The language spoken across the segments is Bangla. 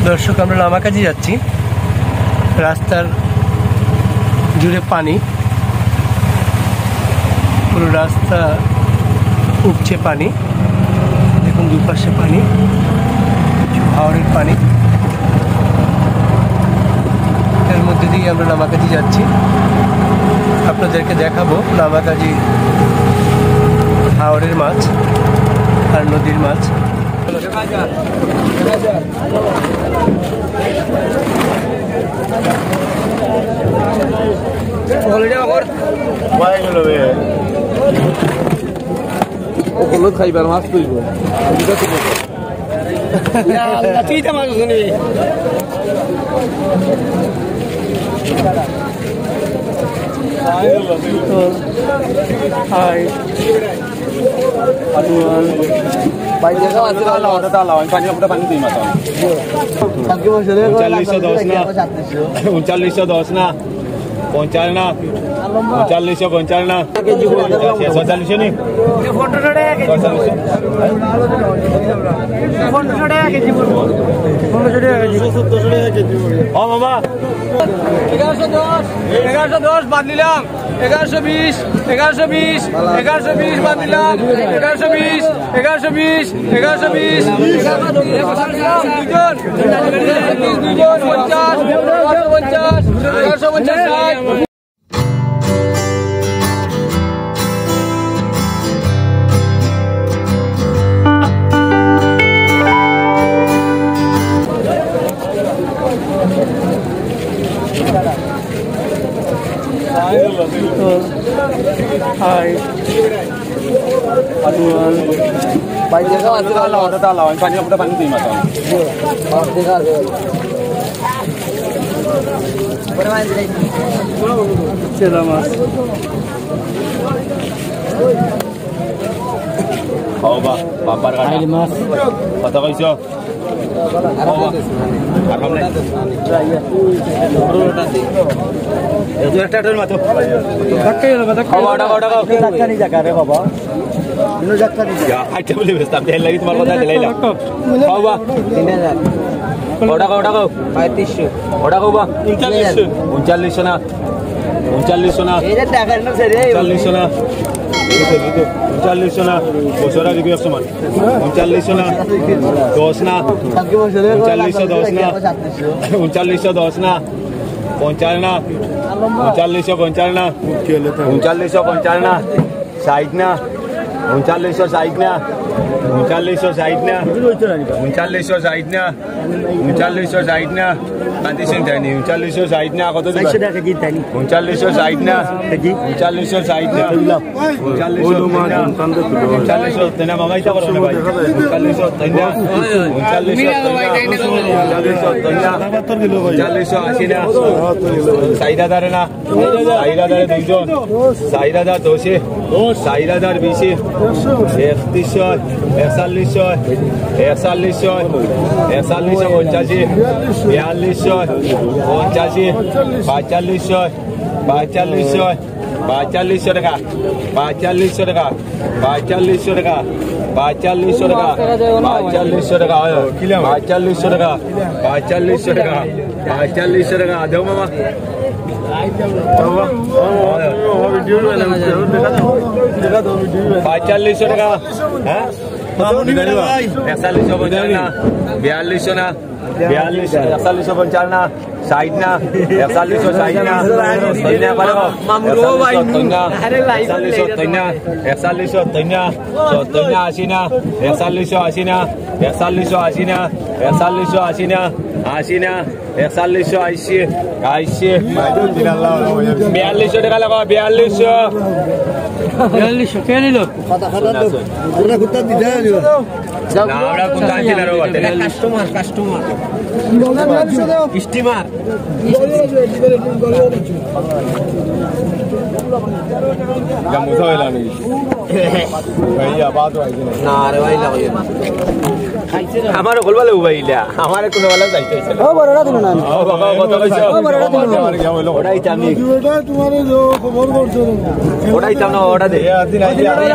দর্শক, আমরা নামাকাজি যাচ্ছি। রাস্তার জুড়ে পানি, পুরো রাস্তা উপচে পানি। দেখুন দুপাশে পানি, হাওড়ের পানি। এর মধ্যে দিয়ে আমরা নামাকাজি যাচ্ছি। আপনাদেরকে দেখাবো নামাকাজি হাওড়ের মাছ আর নদীর মাছ। হলুদ খাইবার মাছ তুইব $3910 না, 50 না, 4550 না, 46 নি, 1500 টাকা কেজি, 1500 টাকা কেজি, 1500 টাকা কেজি, 1700 টাকা কেজি। ও মামা 1110 বাদ নিলাম, 1120 1120 1120 বাদ নিলাম, 1120 1120 1120 দুজন 50 1150 বাবার মাছ কত কইছ? তোমার কথা দিলাইলাম 39 না, 39 না, 39 না, 39 না, বছরা দিবি সমান 39 না, 10 না, 3910 না, 3910 না, 50 না, 3950 না, 3950 না, 60 না, 3960 না, 3960 না, 3960 না, 3960 না, কান্দিছেন তাইনি 3960 না, কত দিবা 3960 না, 3960 না, 3960 না, মামাই তা করো না ভাই, 3960 না, 3980 না, সাইদাদার না, সাইদাদার দুইজন, সাইদাদার 10, সাইদাদার 20, 31, 41, 41, 41, 42, 45, 45, 45 টাকা, 45 টাকা, 45 টাকা, 45 টাকা, 45 টাকা, 45 টাকা, 45 টাকা, 45 টাকা দেও মামা। 45 টাকা, হ্যাঁ 4150 না, 42 না, 42, 4150 না, 60 না, 4160 না, 40 না পারো, 4170 না, 4170 না, 4170 না, 70 না, 80 না, 4180 না, 4180 না, 4180 না, 80 না, 4180, 80, 42 টাকা লাগাও, 42, 42 কে নিল? ওরা কুত্তা দিতে দিও না, ওরা কুত্তা দিতে না, কাস্টমার কাস্টমার স্টিমার মুসা হইলা নাকি ভাইয়া বাদ হয় না রে ভাই লাগবে। আমারও বলবা লেউ ভাইলা আমার কোনো বেলা যাইতে হইছে ও বড়রা দিল না ও বাবা কত কইছো ও বড়রা দিল না ওটাই চামি ভিডিওটা তোমারে যে খবর করছো ওটাই চাম না ওটা দে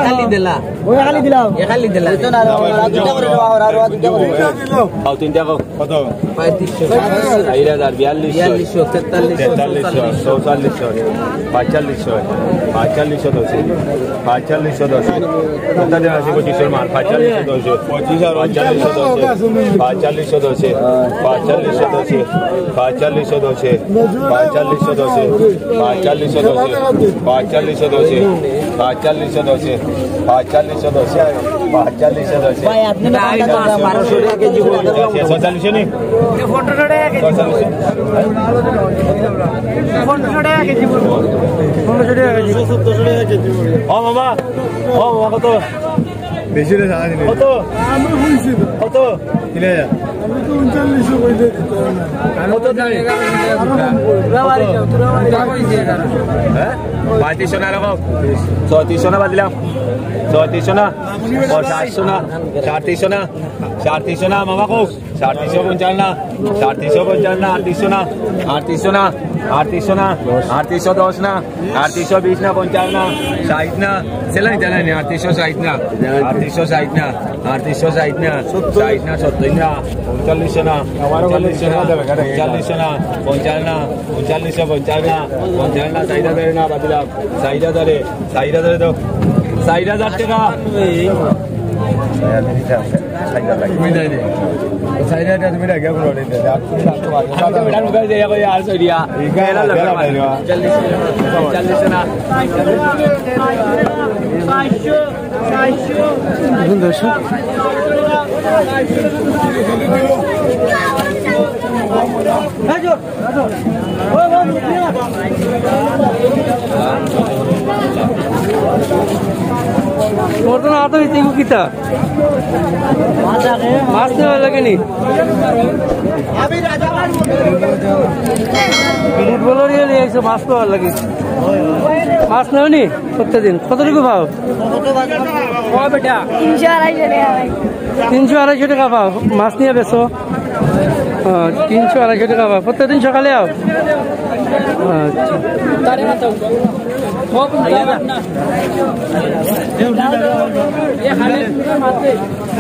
খালি দিলা ওই খালি দিলাও এ খালি দিলা তো না দুটা করে দাও আর দুটা করে দিলো আও তিনটা কো কত 3500 ভাই আপনি 1200 টাকা কেজি বলে ও মামা কত বেশি রে জানা দিলে কত আমরা হইছি কত কিনে যা আমি তো 39 কইতে দিতে না কত দাঁড়ি হ্যাঁ 3500 না রকম 3400 না বাদিলাম 3400 না 700 না 350 না 350 না মামা কো 350 না 350 না 350 না 350 না 350 না 310 না 320 না 50 না 60 না সেলাই দেলাই না 360 না 360 না 360 না 60 না 70 না 39 না 40 না 40 না 50 না 49 না 50 না সাইডা ধরে না বাদিলাম সাইডা ধরে দাও 4000 টাকা বর্তমান আতো ইতিগু কিতা মাছ নেওয়া লাগেনি ফুটবলের ইয়ে নিয়ে এসে মাছ পাওয়ার লাগে মাছ নেওনি প্রত্যেকদিন কতটুকু পাও 300-250 টাকা পাও মাছ নিয়ে বেছো 300-250 টাকা পাও প্রত্যেকদিন সকালে আও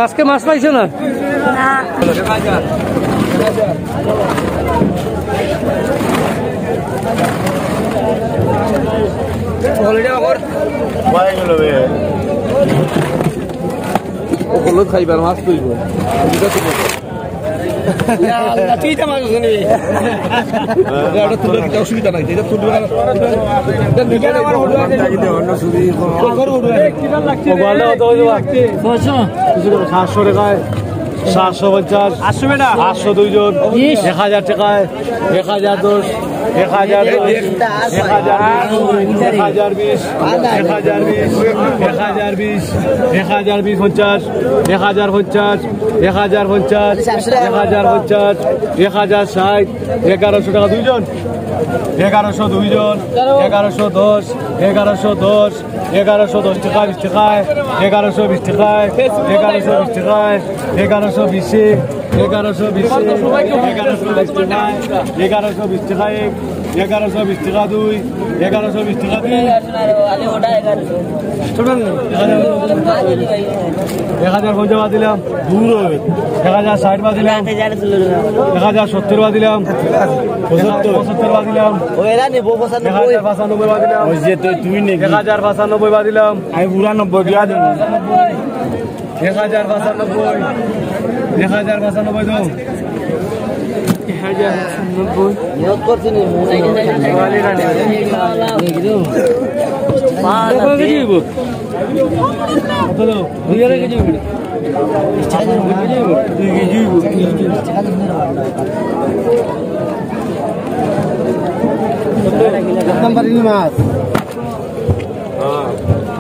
আজকে মাছ পাইছো না হলুদ খাইবার মাছ তুইব অসুবিধা নাই সাতশো 750 800 দুইজন 1000 টাকায় 1010 1010 1020 50 1050 1060 1100 টাকা দুইজন 1100 দুইজন 1110 1110 1110 টাকা 20 টাকায় 1120 টাকায় 1120 টাকায় 1120 টাকায় 1120 টাকা দুই 1120 টাকা তিন 1000 পঞ্চাশ দিলাম 1060 বা দিলাম 1070 বা দিলাম 75 বা দিলাম 1095 বা দিলাম 1095 বা দিলাম আমি পুরা 90 দিয়া দিন 1095 1095 দাও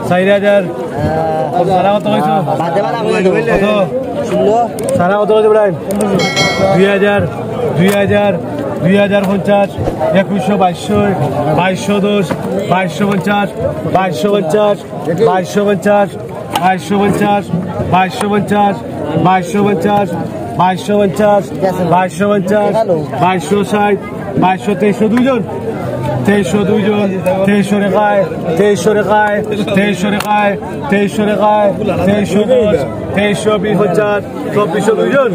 4000 সারা কত কইছো কত সারা কত কইছো ভাই 2000 2050 2100 2200 2210 2250 2250 2250 2250 2250 2250 2250 2250 2260 2200 দুইজন 2302 জন 2300 রেখায় 2300 রেখায় 2300 রেখায় 2300 রেখায় 2310 2320 2400 দুইজন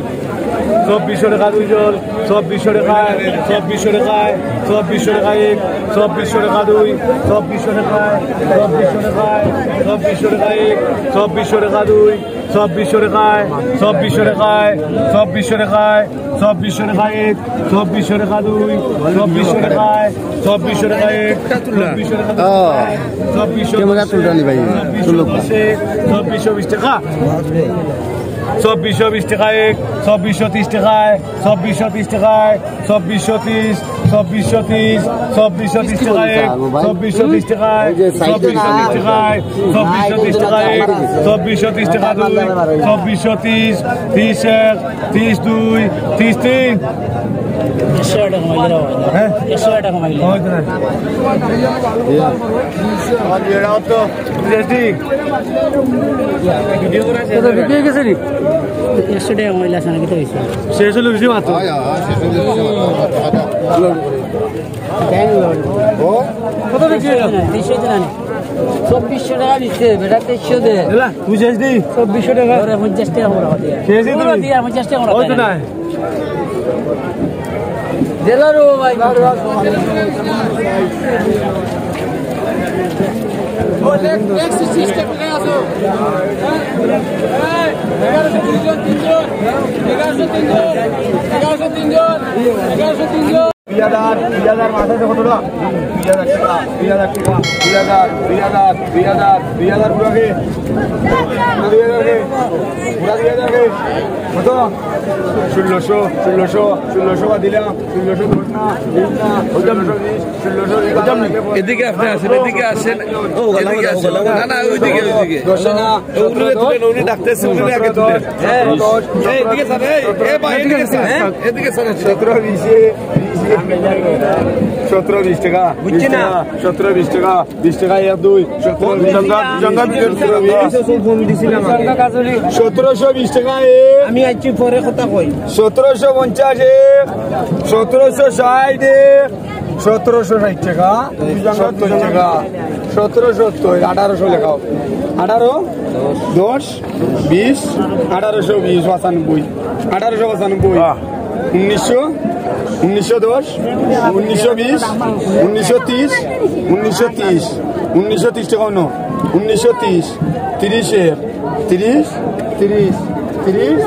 2400 রেখা দুইজন 2400 রেখায় 2400 রেখায় 2400 রেখায় 2400 রেখা দুই 2400 রেখায় 2400 রেখায় 2400 রেখায় 2400 রেখা দুই 2400 রেখায় 2400 রেখায় 2400 রেখায় 2400 রেখায় 2400 রেখা দুই 2400 রেখায় 2400 রেখায় 2400 রেখা 2400 ক্যামেরা তুলটানি ভাই 2420 টাকা 2420 টাকায় 2430 টাকায় 2430 টাকায় 2430 2430 2430 টাকায় 2430 টাকায় 2430 টাকায় 2430 টাকায় 2430 টাকা দুই 2430 31 32 33 হ্যাঁ 100 টাকা মাইলে হয়তো না আর এরাও তো ঠিক ভিডিও করা শেষ হয়ে গেছে নি 100 টাকা মাইলে আছে নাকি তো হইছে শেষ হলো বেশি মাত্র কত বিক্রি হলো 300 টাকা না 2400 টাকা দিচ্ছে বেটা 300 দে এলা তুই শেষ দি 2400 টাকা ওরে 50 টাকা মোরা দিয়া শেষ দি পুরো দিয়া 50 টাকা মোরা হয়তো না দেলারো ভাই নেক্সট সিস্টেম কে আসো 1103 2000 মাথাতে কত টাকা 2000 টাকা 2000 টাকা 2000 পুরো কে কত 1600 বা দিলাম 1600 এদিকে আপনি আসেন এদিকে আসেন এদিকে আসেন না না ওইদিকে ওইদিকে উনি ডাকতেছে উনি আগে তুলে এদিকে স্যার এই ভাই এদিকে স্যার এদিকে স্যার 17-20 টাকা বুঝছি না 17-20 টাকা 20 টাকা 1-2 1720 টাকা আমি আইছি পরে কথা কই 1750 1760 1760 টাকা 70 টাকা 1770 1800 লেখাও 18 10 20 1820 95 1895 1900 1910 1920 1930 1930 1930 টাকা অন্য 1930 30 30 30 30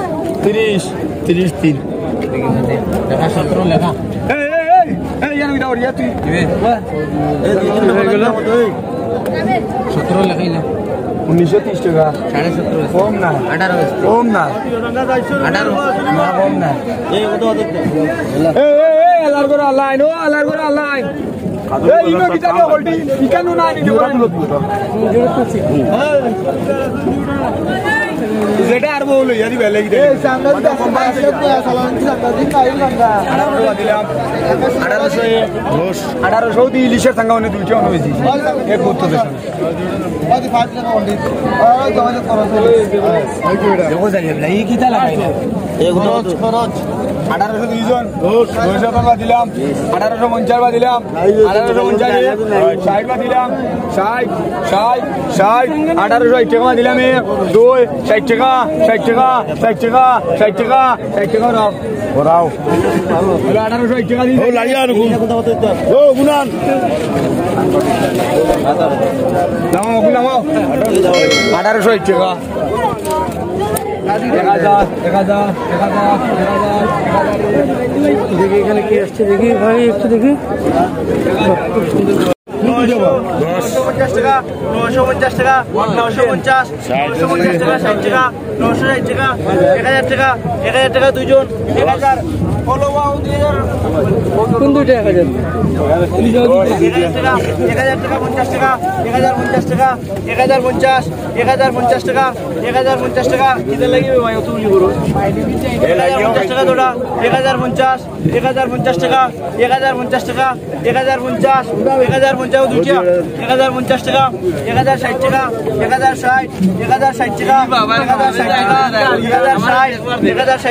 30 30 3 টাকা 17 লেখা এই ইয়ার উইটা ওরিয়া তুই 17 লেখাইলা 1930 টাকা 17.5 কম না 18 কম না 18 না কম না এই কত দেখতে এই আলার করে লাইন ও আলার করে লাইন এই ইনো কিটা কে হোল্ডি ইকানো না নি জোড়া তুলো যেটা আর বলো ইয়ারি বেলে গিয়ে এই সামনে তো কোম্পানি তো সালান কি সামনে দিন কাই লঙ্গা 1800 দিলাম 1800 দি ইলিশের সঙ্গে অনেক দুইটা অন্য বেশি এক গুত্ত দেশ ওই 5 টাকা হোল্ডি ওই তোমাদের খরচ দেখো জানি না এই কিটা লাগাইলে এই খরচ 1800 দুইজন 200 টাকা দিলাম 1850 বা দিলাম 1850 60 বা দিলাম 60 1800 টাকা দিলাম 2 60 টাকা 60 টাকা 60 টাকা 60 টাকা 60 টাকা নাও ওরাও 1800 টাকা দিই ও লাগিয়া নুকু ও গুনান নাও 1800 টাকা 1000 দেখি এখানে কি আসছে দেখি ভাই একটু দেখি 950 টাকা 950 টাকা 950 950 টাকা 60 টাকা 960 টাকা 1000 টাকা 1000 টাকা দুইজন 1000 ফলো ওয়াও 2000 কোন দুইটা 1000 1000 টাকা 50 টাকা 1050 টাকা 1050 1050 টাকা 1050 টাকা কিতে লাগবে ভাই অত উলি করো 1050 টাকা তোরা 1050 1050 টাকা 1050 টাকা 1050 1050 টাকা 1050 টাকা 1060 টাকা 1060 1060 টাকা 1060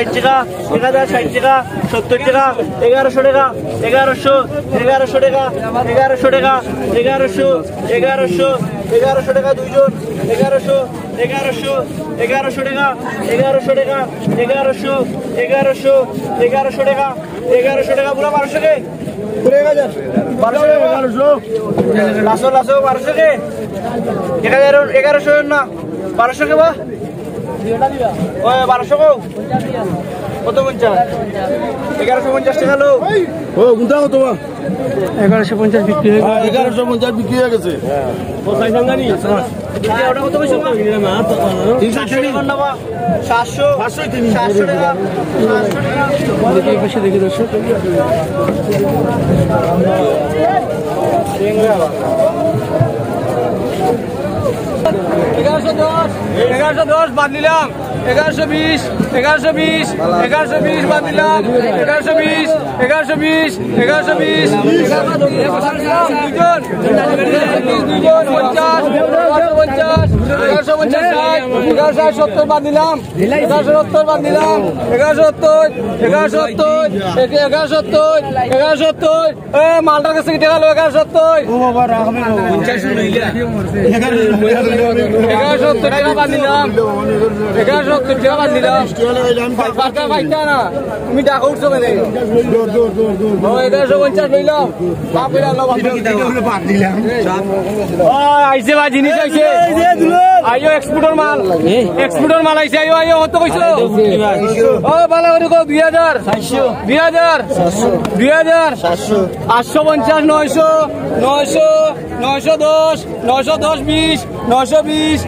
টাকা 1060 টাকা 70 টাকা 1100 টাকা 1100 টাকা 1100 টাকা 1100 টাকা দুইজন 1100 টাকা 1100 টাকা 1100 টাকা 1100 টাকা পুরো 1200 কে পুরো 1000 1200 লাসো 1200 কে 1100 না 1200 কে বা ওই 1200 কো কত 50 1150 টাকা লো ও গুনটা কত 1150 বিক্রি হয়ে গেছে 1150 বিক্রি হয়ে গেছে ও সাইজান জানি ওটা কত কইছো না 300 টাকা না বা 700 টাকা 700 টাকা দেখি এই পাশে দেখি দর্শক 1110 বাদ নিলাম 1120 বাদ নিলাম 1120 দুইজন 1170 বাদ নিলাম 1170 বাদ নিলাম 1170 মালটার কাছে টাকা লো 1170 ও বাবা রাখবে 1170 টাকা বাদ নিলাম 1170 টাকা বাদ নিলাম পাঁচটা পাইতা না তুমি টাকা উঠছো কেন 1150 লইলাম বাপ এর আল্লাহ বাদ দিলাম আইছে বা জিনিস আইছে আইও এক্সপোর্টার মাল আইছে আইও কত কইছো ও ভালো করে কো 2000 850 910 920 920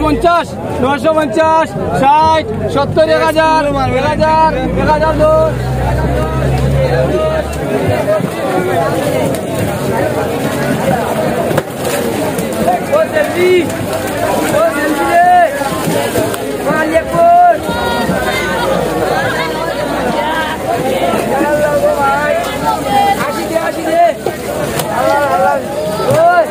50 950 60 70 1000 1002 ও জলদি রে মালিক কোন ভাই আসি দে আল্লাহ ওই